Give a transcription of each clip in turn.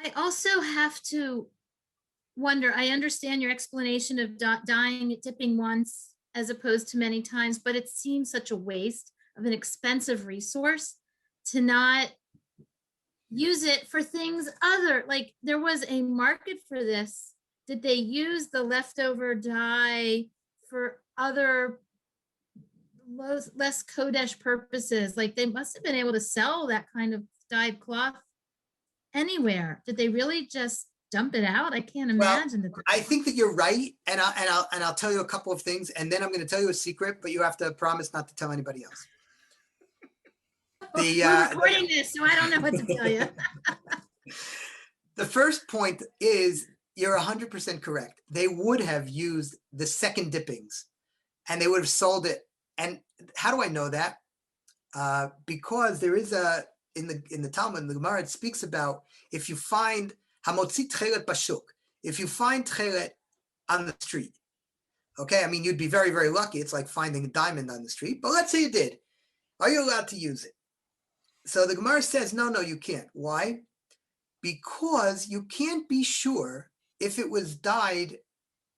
I also have to wonder, I understand your explanation of dipping once as opposed to many times, but it seems such a waste of an expensive resource to not use it for things other, like there was a market for this. Did they use the leftover dye for other less Kodesh purposes? Like they must have been able to sell that kind of dyed cloth anywhere. Did they really just dump it out? I can't imagine that. I think that you're right, and I'll tell you a couple of things, and then I'm going to tell you a secret, but you have to promise not to tell anybody else. We're recording this, so I don't know what to tell you. The first point is you're 100% correct. They would have used the second dippings, and they would have sold it. And how do I know that? Because there is in the Talmud, in the Gemara, it speaks about if you find hamotzi Tekhelet bashuk, if you find Tekhelet on the street, okay, I mean, you'd be very, very lucky. It's like finding a diamond on the street, but let's say you did. Are you allowed to use it? So the Gemara says, no, you can't. Why? Because you can't be sure if it was dyed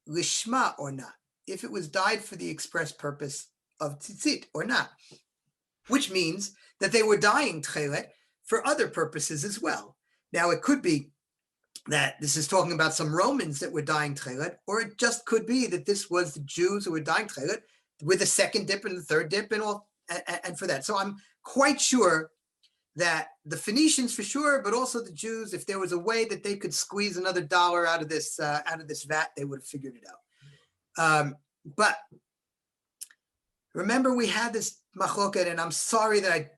lishma or not, if it was dyed for the express purpose of tzitzit or not, which means that they were dyeing Tekhelet for other purposes as well. Now, it could be that this is talking about some Romans that were dyeing Tekhelet, or it just could be that this was the Jews who were dyeing Tekhelet with a second dip and the third dip and all, and for that. So I'm quite sure that the Phoenicians for sure, but also the Jews, if there was a way that they could squeeze another dollar out of this vat, they would have figured it out. But remember, we had this machloket, and I'm sorry that I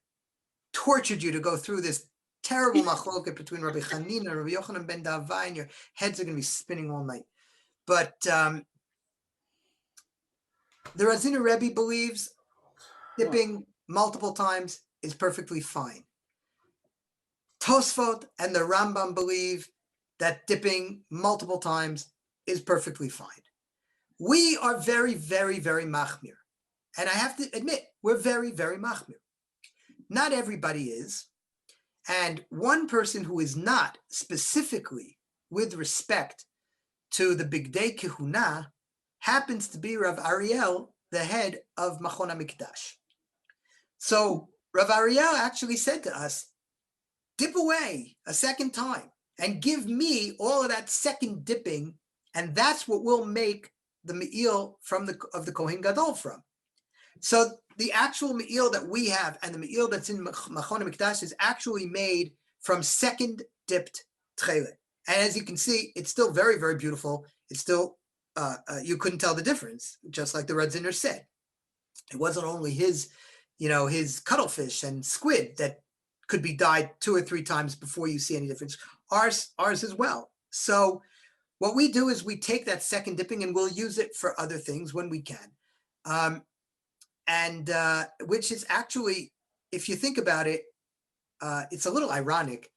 tortured you to go through this terrible machloket between Rabbi Chanina and Rabbi Yochanan ben Davai, and your heads are going to be spinning all night. But the Razina Rebbe believes dipping multiple times is perfectly fine. Tosfot and the Rambam believe that dipping multiple times is perfectly fine. We are very, very, very machmir. And I have to admit, we're very, very machmir. Not everybody is. And one person who is not specifically with respect to the Bigdei Kehuna happens to be Rav Ariel, the head of Machon HaMikdash. So Rav Ariel actually said to us, dip away a second time and give me all of that second dipping, and that's what we'll make the me'il of the Kohen Gadol from. So the actual me'il that we have and the me'il that's in Machon HaMikdash is actually made from second dipped Tekhelet. And as you can see, it's still very, very beautiful. It's still, you couldn't tell the difference, just like the Radziner said. It wasn't only his cuttlefish and squid that could be dyed 2 or 3 times before you see any difference. Ours as well. So what we do is we take that second dipping and we'll use it for other things when we can. Which is actually, if you think about it, it's a little ironic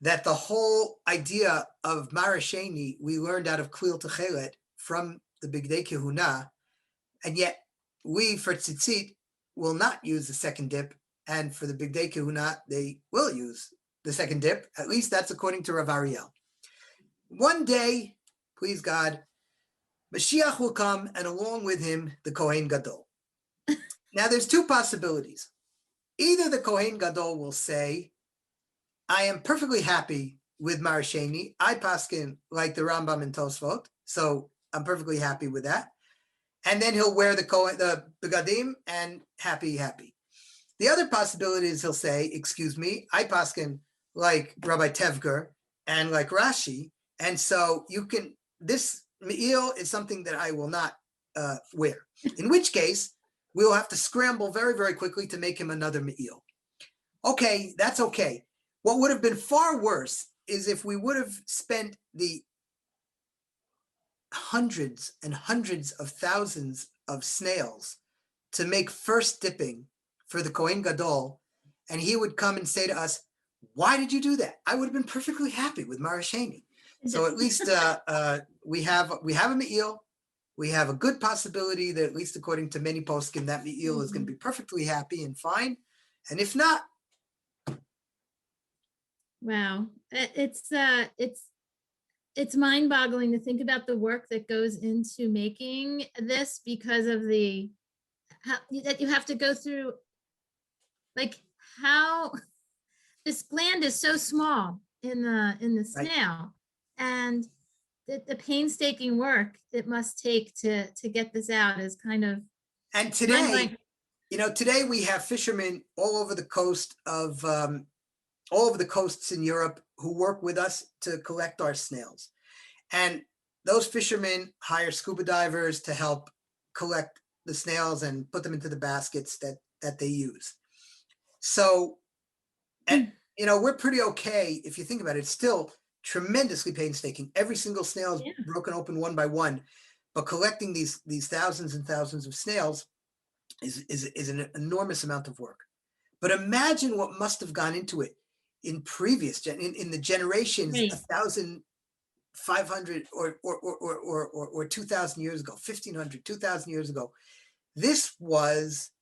that the whole idea of Marasheni we learned out of Klil Tekhelet from the Bigdei Kehuna, and yet we, for Tzitzit, will not use the second dip, and for the Bigdei Kehuna, they will use the second dip. At least that's according to Rav Ariel. One day, please God, Mashiach will come, and along with him, the Kohen Gadol. Now, there's 2 possibilities. Either the Kohen Gadol will say, I am perfectly happy with Marasheni. I paskin like the Rambam and Tosfot, so I'm perfectly happy with that. And then he'll wear the begadim and happy. The other possibility is he'll say, excuse me, I paskin like Rabbi Tevger and like Rashi, and so this me'il is something that I will not wear. In which case, we'll have to scramble very, very quickly to make him another me'il. Okay, that's okay. What would have been far worse is if we would have spent the hundreds and hundreds of thousands of snails to make first dipping for the Kohen Gadol, and he would come and say to us, why did you do that? I would have been perfectly happy with Marasheni. So at least we have a me'il. We have a good possibility that, at least according to many poskim, that me'il is going to be perfectly happy and fine. And if not, Wow. It's mind-boggling to think about the work that goes into making this because of that you have to go through, like, how this gland is so small in the Right. snail, and the painstaking work it must take to get this out is kind of And today, mind-blowing. today we have fishermen all over the coast of all over the coasts in Europe who work with us to collect our snails. And those fishermen hire scuba divers to help collect the snails and put them into the baskets that they use. So, and, we're pretty okay if you think about it. It's still tremendously painstaking. Every single snail is Yeah. broken open one by one, but collecting these thousands and thousands of snails is an enormous amount of work. But imagine what must have gone into it in in the generations Right. 1,500 or 2,000 years ago, 1,500, 2,000 years ago. This was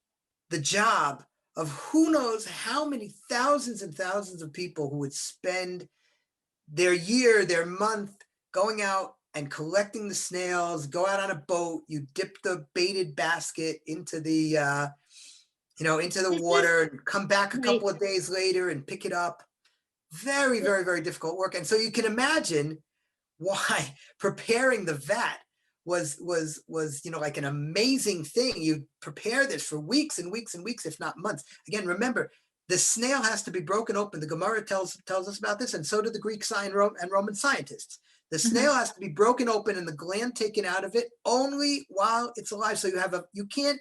the job of who knows how many thousands and thousands of people who would spend their year, their month going out and collecting the snails, go out on a boat, you dip the baited basket into the into the This is water and come back a right. couple of days later and pick it up. Very, very, very difficult work. And so you can imagine why preparing the vat was like an amazing thing. You prepare this for weeks and weeks and weeks, if not months. Again, remember, the snail has to be broken open. The Gemara tells us about this, and so do the Greek and Roman scientists. The snail has to be broken open and the gland taken out of it only while it's alive. So you can't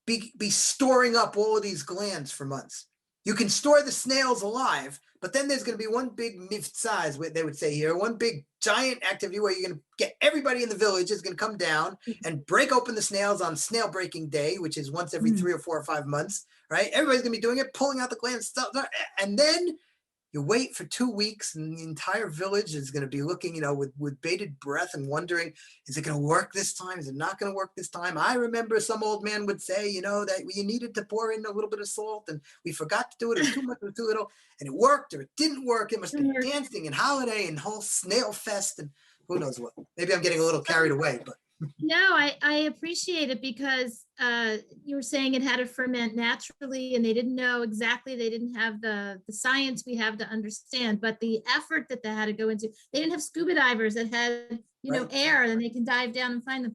be storing up all of these glands for months. You can store the snails alive, but then there's going to be one big miftzah, they would say here, one big giant activity where you're going to get everybody in the village is going to come down and break open the snails on snail breaking day, which is once every 3 or 4 or 5 months, right? Everybody's going to be doing it, pulling out the glands, stuff, and then you wait for 2 weeks and the entire village is going to be looking, with bated breath and wondering, is it going to work this time? Is it not going to work this time? I remember some old man would say, that you needed to pour in a little bit of salt and we forgot to do it, or too much or too little, and it worked or it didn't work. It must have been dancing and holiday and whole snail fest and who knows what. Maybe I'm getting a little carried away, but. No, I appreciate it because you were saying it had to ferment naturally and they didn't know exactly, they didn't have the science we have to understand, but the effort that they had to go into, they didn't have scuba divers that had, Right. air and they can dive down and find them.